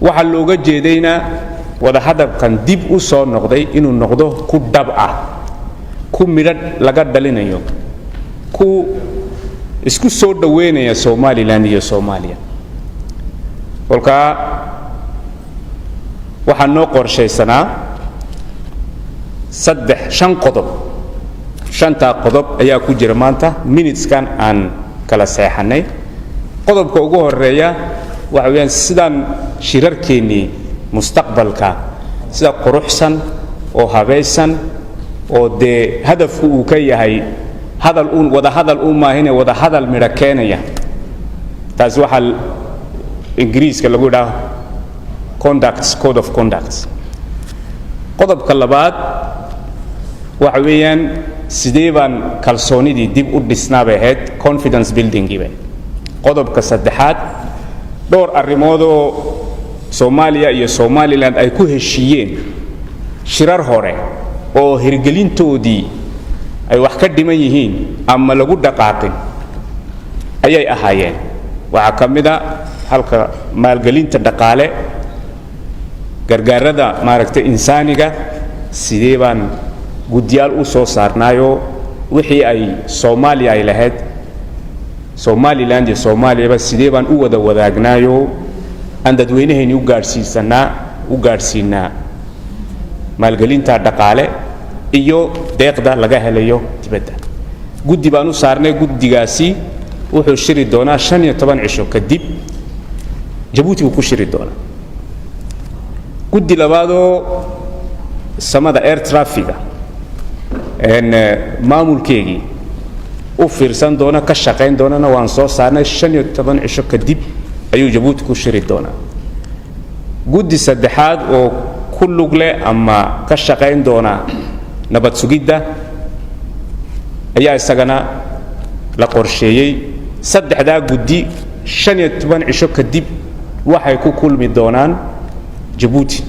waxa looga jeedayna wada hadalkan dib u soo noqday inuu noqdo ku dhab ah ku midad laga dhalinayo ku isku soo dhaweynaya Somaliland iyo Soomaaliya kolka waxaan noo qorshaysanaa shan qodob shanta qodob ayaa ku jira maanta minuteskan aan kala seexanay qodobka ugu horeeya waxa weeyaan sidaan shirarkeennii mustaqbalka sida quruxsan oo habaysan oo de hadafku uu ka yahay wada hadal maahine wada hadal midho keenaya taas waxa ingiriiska lagu yidhaahdo code of conduct qodobka labaad waxa weeyaan sidee baan kalsoonidii dib u dhisnaabay ahayd confidence building gibe qodobka saddexaad dhowr arrimood oo Soomaaliya iyo Somaliland ay ku heshiiyeen shirar hore oo hirgelintoodii ay wax ka dhiman yihiin ama lagu dhaqaaqin ayay ahaayeen waxa kamida halka maalgelinta dhaqaale gargaarada maaragtay insaaniga sidee baan guddiyaal u soo saarnaayo wixii ay Soomaaliya ay lahayd Somaliland iyo Soomaaliyaba sidee baan u wada wadaagnaayo aan dadweynaheeni u gaarsiinaa maalgelinta dhaqaale iyo deeqda laga helayo dibadda guddi baan u saarnay guddigaasi wuxuu shiri doonaa 15 cisho kadib jabuuti uu ku shiri doonaa guddi labaadoo samada air traffic maamulkeegii u fiirsan doona ka shaqayn doonana waan soo saarnay 15 cisho kadib ayuu jabuuti ku shiri doonaa guddi saddexaad oo ku lug leh ama ka shaqayn doona nabad sugidda ayaa isagana la qorsheeyay saddexdaa guddi 15 cisho kadib waxay ku kulmi doonaan jabuuti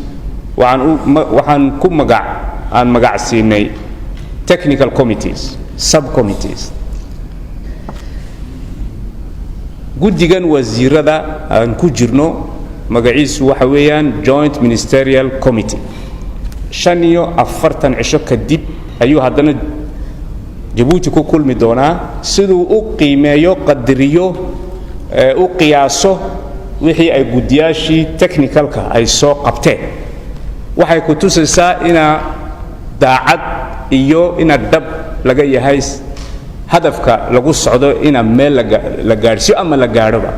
waxaan ku magac siinay technical committees subcommittees guddigan wasiirada aan ku jirno magaciisu waxa weeyaan joint ministerial committee 45 cisho kadib ayuu haddana jabuuti ku kulmi doonaa siduu u qiimeeyo qadariyo u qiyaaso wixii ay guddiyaashii technicalka ay soo qabteen waxay ku tusaysaa ina daacad iyo ina dab laga yahay hadafka lagu socdo ina meel la gaarsiyo ama la gaadhoba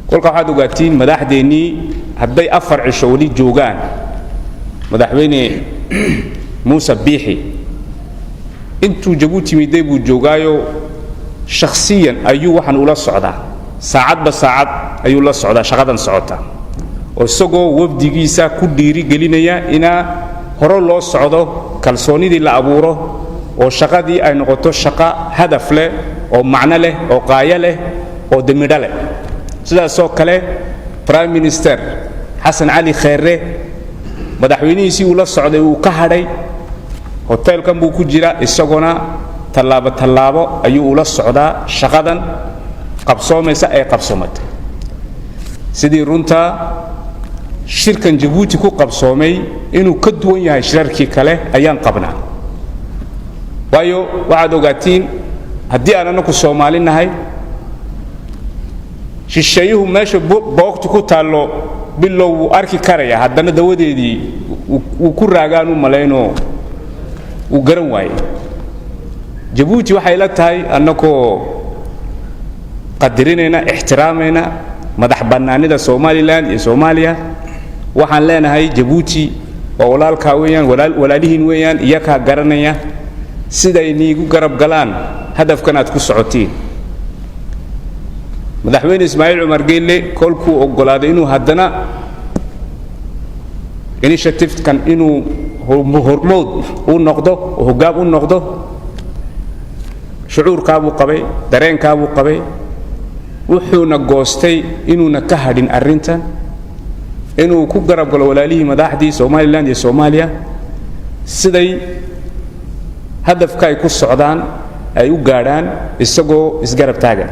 kolka waxaad ogaatiin madaxdeennii hadday 4 cisho wali joogaan madaxweyne Muuse Biixi intuu jabuuti miday buu joogaayo shakhsiyan ayuu waxaan ula socdaa saacadba saacad ayuu la socdaa shaqadan socota oo isagoo wafdigiisa ku dhiiri gelinaya ina hore loo socdo kalsoonidii la abuuro oo shaqadii ay noqoto shaqo hadaf leh oo macno leh oo qaaya leh oo demidha leh sidaasoo kale prime minister xasan cali khayre madaxweynihiisii uu la socday uu ka hadhay hotelkan buu ku jira isaguna tallaabo ayuu ula socdaa shaqadan qabsoomaysa ee qabsoomatay sidii runta shirkan jabuuti ku qabsoomay inuu ka duwan yahay shirarkii kale ayaan qabnaa waayo waxaad ogaatiin haddii aan anaku Soomaali nahay shisheeyuhu meesha boogtu ku taallo bilow wuu arki karaya haddana dawadeedii uu ku raagaan u malayno uu garan waaye jabuuti waxay la tahay annakoo qadarinayna ixtiraamayna madax bannaanida Somaliland iyo Soomaaliya waxaan leenahay jabuuti waa walaalkaa weeyaan walaalihiin weeyaan iyakaa garanaya siday niigu garab galaan hadafkan aad ku socotiin madaxweyne Ismaaciil Cumar Geelle kolkuu ogolaaday inuu haddana initiative kan inuu hormood u noqdo hoggaam u noqdo shucuurkaa buu qabay dareenkaa buu qabay wuxuuna goostay inuuna ka hadhin arrintan inuu ku garab galo walaalihii madaxdii Somaliland iyo Soomaaliya siday hadafka ay ku socdaan ay u gaadhaan isagoo isgarab taagan